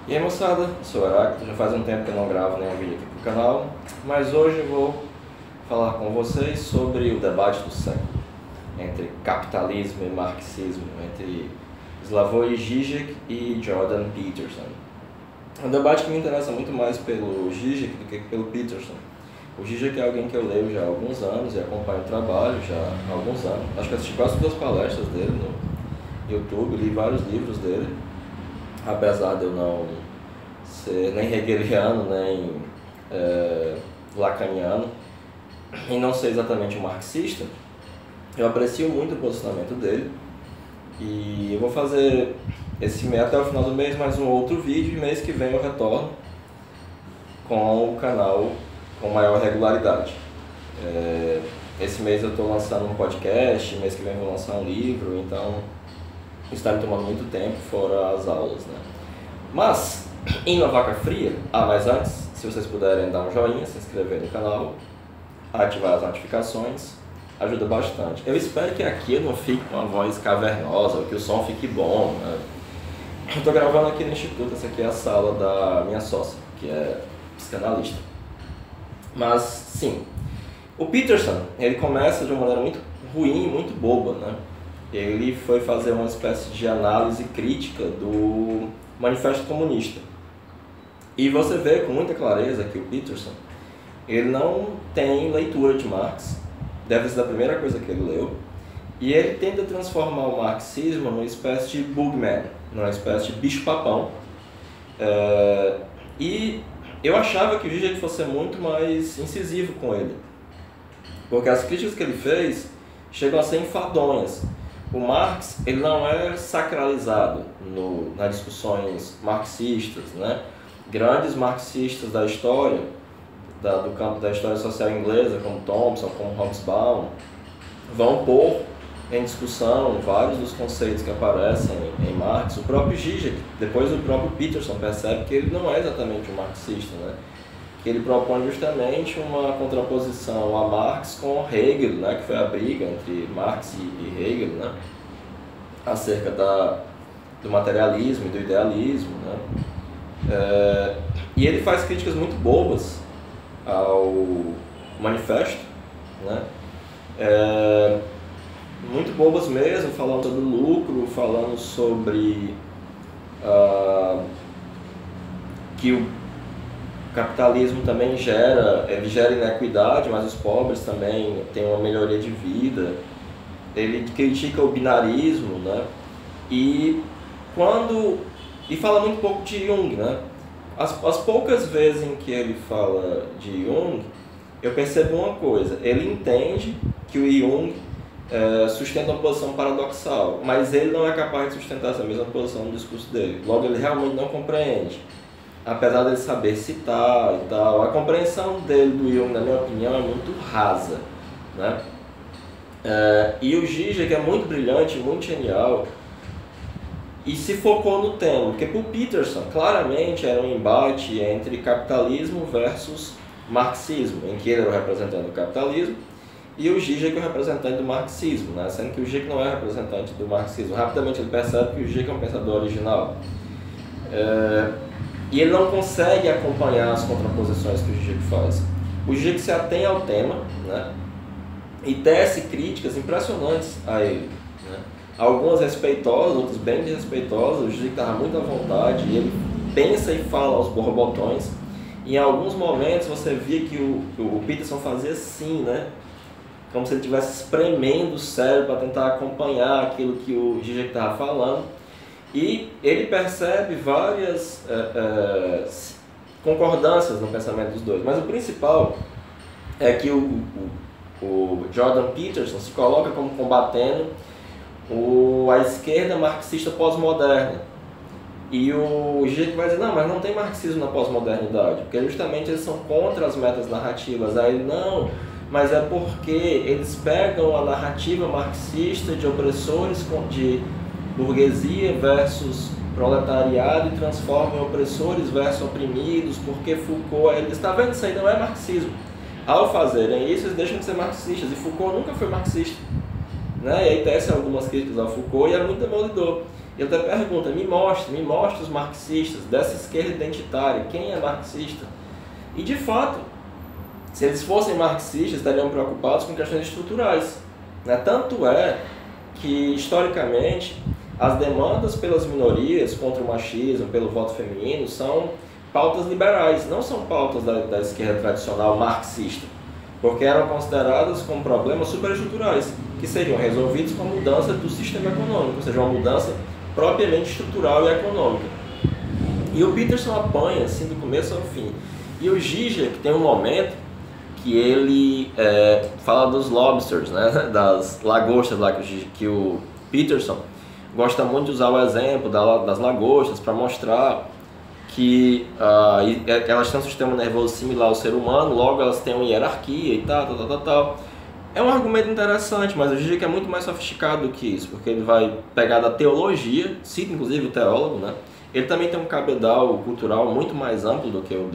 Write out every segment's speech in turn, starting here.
E aí moçada, sou o Heráclito, já faz um tempo que eu não gravo nenhum vídeo aqui pro canal, mas hoje eu vou falar com vocês sobre o debate do século entre capitalismo e marxismo, entre Slavoj Žižek e Jordan Peterson. É um debate que me interessa muito mais pelo Žižek do que pelo Peterson. O Žižek é alguém que eu leio já há alguns anos e acompanho o trabalho já há alguns anos. Acho que assisti quase todas as palestras dele no YouTube, li vários livros dele, apesar de eu não ser nem hegeliano, nem lacaniano, e não ser exatamente um marxista. Eu aprecio muito o posicionamento dele e eu vou fazer esse mês, até o final do mês, mais um outro vídeo, e mês que vem eu retorno com o canal com maior regularidade. Esse mês eu estou lançando um podcast, mês que vem eu vou lançar um livro, então isso está me tomando muito tempo, fora as aulas, né? Mas, em uma vaca fria, mas antes, se vocês puderem dar um joinha, se inscrever no canal, ativar as notificações, ajuda bastante. Eu espero que aqui eu não fique com uma voz cavernosa, que o som fique bom, né? Eu estou gravando aqui no Instituto, essa aqui é a sala da minha sócia, que é psicanalista. Mas, sim, o Peterson, ele começa de uma maneira muito ruim, muito boba, né? Ele foi fazer uma espécie de análise crítica do Manifesto Comunista. E você vê com muita clareza que o Peterson, ele não tem leitura de Marx, deve ser a primeira coisa que ele leu, e ele tenta transformar o marxismo numa espécie de bugman, numa espécie de bicho-papão. E eu achava que o Žižek fosse muito mais incisivo com ele, porque as críticas que ele fez chegam a ser enfadonhas. O Marx, ele não é sacralizado nas discussões marxistas, né? Grandes marxistas da história, do campo da história social inglesa, como Thompson, como Hobsbawm, vão pôr em discussão vários dos conceitos que aparecem em Marx. O próprio Žižek, depois o próprio Peterson percebe que ele não é exatamente um marxista, né? Que ele propõe justamente uma contraposição a Marx com Hegel, né? Que foi a briga entre Marx e Hegel, né? Acerca do materialismo e do idealismo, né? E ele faz críticas muito bobas ao manifesto, né? Muito bobas mesmo, falando sobre lucro, falando sobre que o capitalismo também gera inequidade, mas os pobres também têm uma melhoria de vida. Ele critica o binarismo, né? E fala muito pouco de Jung, né? As poucas vezes em que ele fala de Jung, eu percebo uma coisa: ele entende que o Jung sustenta uma posição paradoxal, mas ele não é capaz de sustentar essa mesma posição no discurso dele. Logo, ele realmente não compreende, apesar dele saber citar e tal. A compreensão dele do Jung, na minha opinião, é muito rasa, né? E o Žižek é muito brilhante, muito genial, e se focou no tema, porque para o Peterson, claramente, era um embate entre capitalismo versus marxismo, em que ele era o representante do capitalismo e o Žižek é o representante do marxismo, né? Sendo que o Žižek não é representante do marxismo. Rapidamente ele percebe que o Žižek é um pensador original. E ele não consegue acompanhar as contraposições que o Žižek faz. O Žižek se atém ao tema, né? E tece críticas impressionantes a ele, né? Algumas respeitosas, outras bem desrespeitosas. O Žižek estava muito à vontade, e ele pensa e fala aos borbotões. E em alguns momentos você via que o Peterson fazia assim, né? Como se ele estivesse espremendo o cérebro para tentar acompanhar aquilo que o Žižek estava falando. E ele percebe várias concordâncias no pensamento dos dois. Mas o principal é que o Jordan Peterson se coloca como combatendo a esquerda marxista pós-moderna. E o Žižek vai dizer: não, mas não tem marxismo na pós-modernidade, porque justamente eles são contra as metas narrativas. Aí ele: não, mas é porque eles pegam a narrativa marxista de opressores, de burguesia versus proletariado, e transformam em opressores versus oprimidos, porque Foucault... Ele está vendo, isso aí não é marxismo. Ao fazerem isso, eles deixam de ser marxistas, e Foucault nunca foi marxista, né? E aí tecem algumas críticas ao Foucault, e é muito demolidor. E ele até pergunta, me mostre os marxistas dessa esquerda identitária, quem é marxista? E de fato, se eles fossem marxistas, estariam preocupados com questões estruturais, né? Tanto é que, historicamente, as demandas pelas minorias, contra o machismo, pelo voto feminino, são pautas liberais, não são pautas da esquerda tradicional marxista, porque eram consideradas como problemas superestruturais, que seriam resolvidos com a mudança do sistema econômico, ou seja, uma mudança propriamente estrutural e econômica. E o Peterson apanha, assim, do começo ao fim. E o Zizek tem um momento que ele fala dos lobsters, né, das lagostas lá, que o Peterson gosta muito de usar o exemplo das lagostas para mostrar que elas têm um sistema nervoso similar ao ser humano, logo elas têm uma hierarquia e tal. É um argumento interessante, mas o Zizek é muito mais sofisticado do que isso, porque ele vai pegar da teologia, cita inclusive o teólogo, né? Ele também tem um cabedal cultural muito mais amplo do que o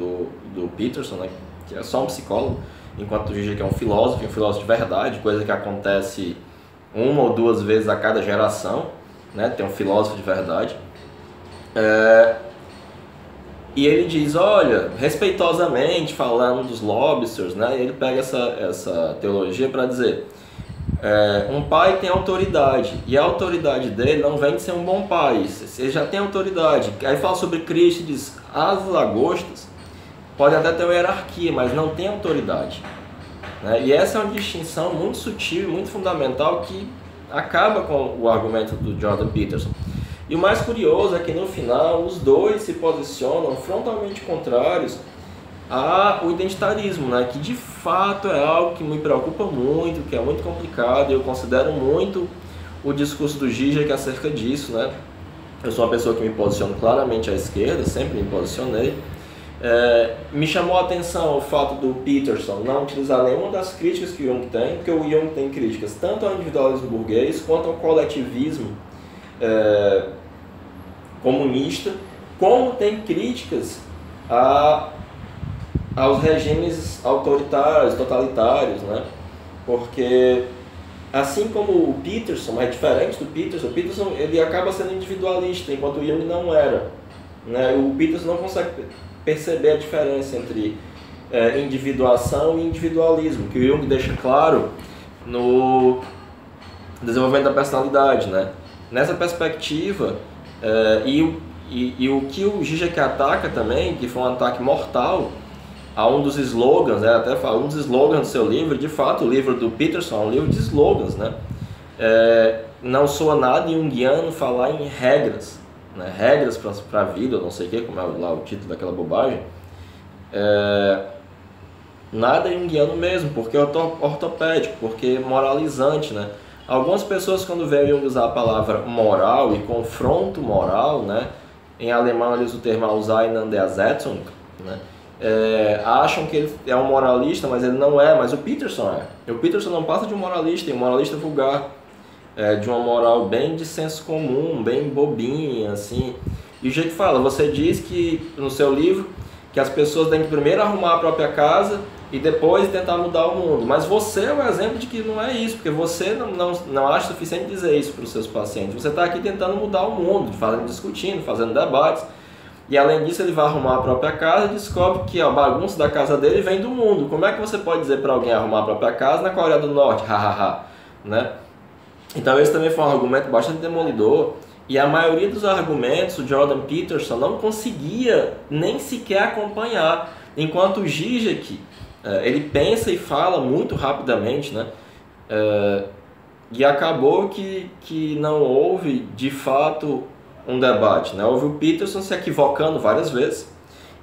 do Peterson, né? Que é só um psicólogo, enquanto o Zizek é um filósofo de verdade, coisa que acontece uma ou duas vezes a cada geração, né? Tem um filósofo de verdade. E ele diz, olha, respeitosamente falando dos lobsters, né? Ele pega essa teologia para dizer, um pai tem autoridade, e a autoridade dele não vem de ser um bom pai, ele já tem autoridade. Aí fala sobre Cristo e diz, as lagostas podem até ter uma hierarquia, mas não tem autoridade, né? E essa é uma distinção muito sutil e muito fundamental que acaba com o argumento do Jordan Peterson. E o mais curioso é que no final os dois se posicionam frontalmente contrários ao identitarismo, né? Que de fato é algo que me preocupa muito, que é muito complicado, e eu considero muito o discurso do Zizek acerca disso, né? Eu sou uma pessoa que me posiciono claramente à esquerda, sempre me posicionei. Me chamou a atenção o fato do Peterson não utilizar nenhuma das críticas que o Jung tem, porque o Jung tem críticas tanto ao individualismo burguês quanto ao coletivismo comunista, como tem críticas aos regimes autoritários, totalitários, né? Porque assim como o Peterson, mas diferente do Peterson, o Peterson ele acaba sendo individualista, enquanto o Jung não era, né? O Peterson não consegue perceber a diferença entre individuação e individualismo, que o Jung deixa claro no desenvolvimento da personalidade, né? Nessa perspectiva, e o que o Zizek ataca também, que foi um ataque mortal a um dos slogans, né? Até fala, um dos slogans do seu livro, de fato o livro do Peterson é um livro de slogans, né? Não soa nada junguiano falar em regras, né? Regras para a vida, não sei o que, como é lá o título daquela bobagem. Nada junguiano mesmo, porque é ortopédico, porque é moralizante, né? Algumas pessoas, quando veem usar a palavra moral e confronto moral, né? Em alemão eles usam o termo Auseinandersetzung, né? Acham que ele é um moralista, mas ele não é, mas o Peterson é. O Peterson não passa de um moralista, e um moralista vulgar, de uma moral bem de senso comum, bem bobinha, assim. E o jeito que fala, você diz que no seu livro que as pessoas têm que primeiro arrumar a própria casa e depois tentar mudar o mundo. Mas você é o exemplo de que não é isso, porque você não acha suficiente dizer isso para os seus pacientes. Você está aqui tentando mudar o mundo, discutindo, fazendo debates. E além disso ele vai arrumar a própria casa e descobre que a bagunça da casa dele vem do mundo. Como é que você pode dizer para alguém arrumar a própria casa na Coreia do Norte? Né? Então esse também foi um argumento bastante demolidor. E a maioria dos argumentos o Jordan Peterson não conseguia nem sequer acompanhar. Enquanto o Zizek, ele pensa e fala muito rapidamente, né? E acabou que não houve de fato um debate, né? Houve o Peterson se equivocando várias vezes.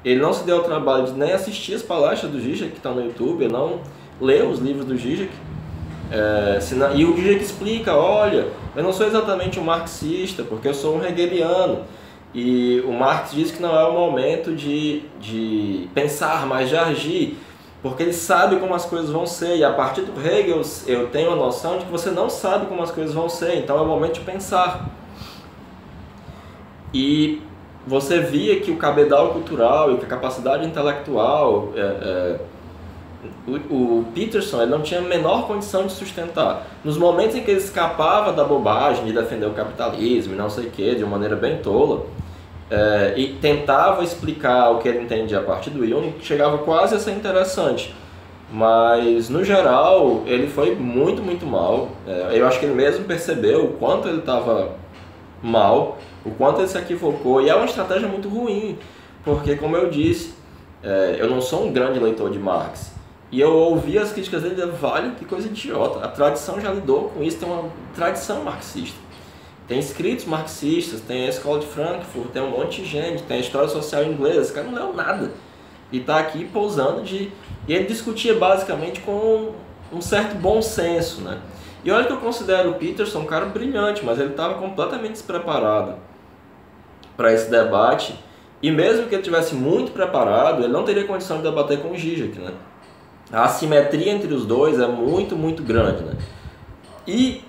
Ele não se deu ao trabalho de nem assistir as palestras do Zizek, que estão no YouTube, ele não leu os livros do Zizek. E o Zizek explica, olha, eu não sou exatamente um marxista, porque eu sou um hegeliano. E o Marx diz que não é o momento de pensar, mas de agir, porque ele sabe como as coisas vão ser. E a partir do Hegel eu tenho a noção de que você não sabe como as coisas vão ser, então é o momento de pensar. E você via que o cabedal cultural e que a capacidade intelectual o Peterson ele não tinha a menor condição de sustentar. Nos momentos em que ele escapava da bobagem de defender o capitalismo e não sei o que, de uma maneira bem tola, e tentava explicar o que ele entendia a partir do Jung, chegava quase a ser interessante. Mas, no geral, ele foi muito, muito mal. Eu acho que ele mesmo percebeu o quanto ele estava mal, o quanto ele se equivocou, e é uma estratégia muito ruim, porque, como eu disse, eu não sou um grande leitor de Marx, e eu ouvi as críticas dele e vale, que coisa idiota, a tradição já lidou com isso, tem uma tradição marxista, tem escritos marxistas, tem a Escola de Frankfurt, tem um monte de gente, tem a História Social Inglesa, esse cara não leu nada, e está aqui pousando de... E ele discutia basicamente com um certo bom senso, né? E olha que eu considero o Peterson um cara brilhante, mas ele estava completamente despreparado para esse debate. E mesmo que ele tivesse muito preparado, ele não teria condição de debater com o Zizek, né? A assimetria entre os dois é muito, muito grande, né? E,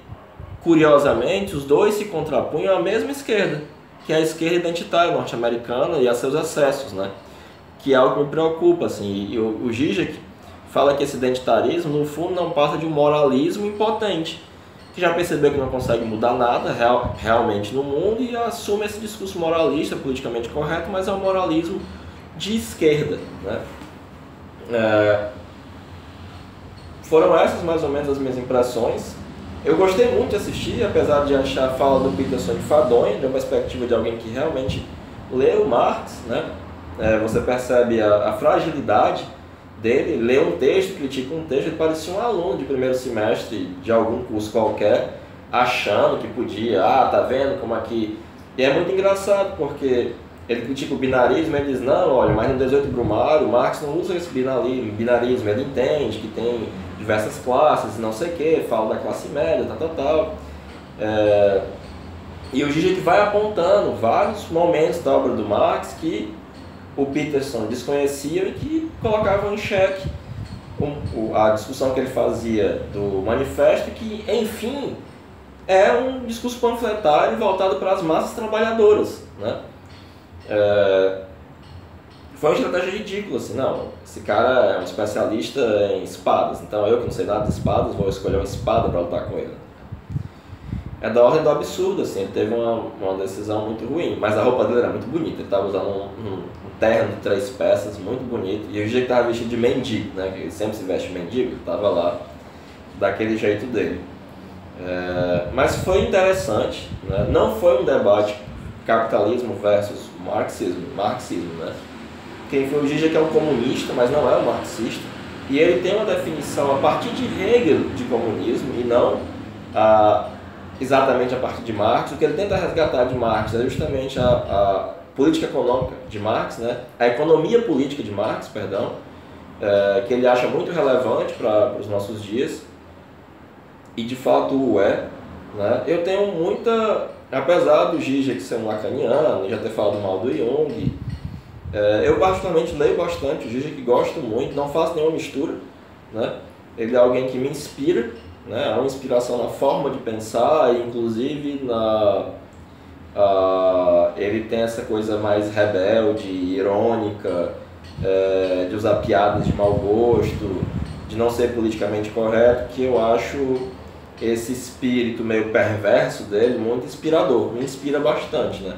curiosamente, os dois se contrapunham à mesma esquerda, que é a esquerda identitária norte-americana e a seus excessos, né? Que é algo que me preocupa, assim. E o Zizek fala que esse identitarismo, no fundo, não passa de um moralismo impotente, que já percebeu que não consegue mudar nada realmente no mundo e assume esse discurso moralista, politicamente correto, mas é um moralismo de esquerda, né? Foram essas mais ou menos as minhas impressões. Eu gostei muito de assistir, apesar de achar a fala do Peterson enfadonha, de uma perspectiva de alguém que realmente leu Marx, né? Você percebe a fragilidade dele, lê um texto, critica um texto, ele parecia um aluno de primeiro semestre de algum curso qualquer, achando que podia, tá vendo como aqui... E é muito engraçado, porque ele critica o binarismo, ele diz, não, olha, mas no 18 Brumário, Marx não usa esse binarismo, ele entende que tem diversas classes, não sei o que, fala da classe média, tal. E o Zizek vai apontando vários momentos da obra do Marx que o Peterson desconhecia e que colocavam em xeque a discussão que ele fazia do manifesto, que, enfim, é um discurso panfletário voltado para as massas trabalhadoras, né? Foi uma estratégia ridícula, assim, não, esse cara é um especialista em espadas, então eu que não sei nada de espadas vou escolher uma espada para lutar com ele. É da ordem do absurdo, assim, ele teve uma decisão muito ruim, mas a roupa dele era muito bonita, ele estava usando um terno de 3 peças, muito bonito, e o dia que estava vestido de mendigo, né, que ele sempre se veste de mendigo, ele estava lá daquele jeito dele. Mas foi interessante, né? Não foi um debate capitalismo versus marxismo, né? Quem foi o Zizek é um comunista, mas não é um marxista, e ele tem uma definição a partir de Hegel de comunismo e não exatamente a partir de Marx. O que ele tenta resgatar de Marx é justamente a política econômica de Marx, né? A economia política de Marx, perdão, que ele acha muito relevante para os nossos dias, e de fato o é, né? Eu tenho muita, apesar do Zizek ser um lacaniano, já ter falado mal do Jung, eu particularmente leio bastante o Zizek, gosto muito, não faço nenhuma mistura, né? Ele é alguém que me inspira, né? Há uma inspiração na forma de pensar, e inclusive ele tem essa coisa mais rebelde, irônica, de usar piadas de mau gosto, de não ser politicamente correto, que eu acho esse espírito meio perverso dele muito inspirador, me inspira bastante, né?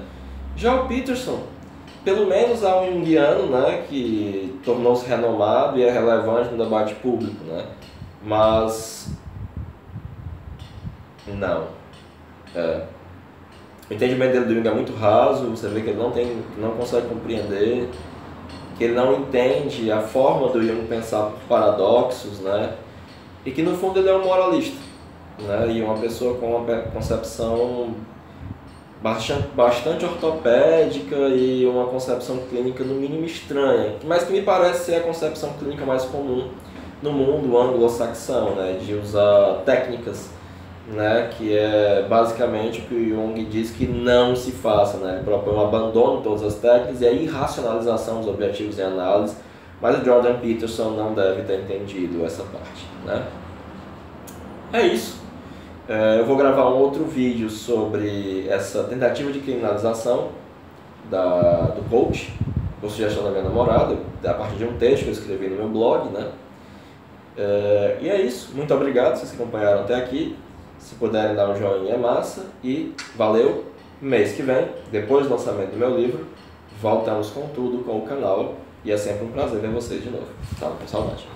Já o Peterson, pelo menos há um junguiano, né, que tornou-se renomado e é relevante no debate público, né? Mas não. O entendimento dele do Jung é muito raso, você vê que ele não consegue compreender, que ele não entende a forma do Jung pensar por paradoxos, né? E que no fundo ele é um moralista, né? E uma pessoa com uma concepção bastante ortopédica e uma concepção clínica no mínimo estranha, mas que me parece ser a concepção clínica mais comum no mundo anglo-saxão, né? De usar técnicas, né, que é basicamente o que o Jung diz que não se faça, né? Ele propõe um abandono de todas as técnicas e a irracionalização dos objetivos em análise, mas o Jordan Peterson não deve ter entendido essa parte, né? É isso. Eu vou gravar um outro vídeo sobre essa tentativa de criminalização do coach, por sugestão da minha namorada, a partir de um texto que eu escrevi no meu blog, né? E é isso, muito obrigado, vocês acompanharam até aqui. Se puderem dar um joinha é massa e valeu. Mês que vem, depois do lançamento do meu livro, voltamos com tudo com o canal e é sempre um prazer ver vocês de novo. Tava com saudade.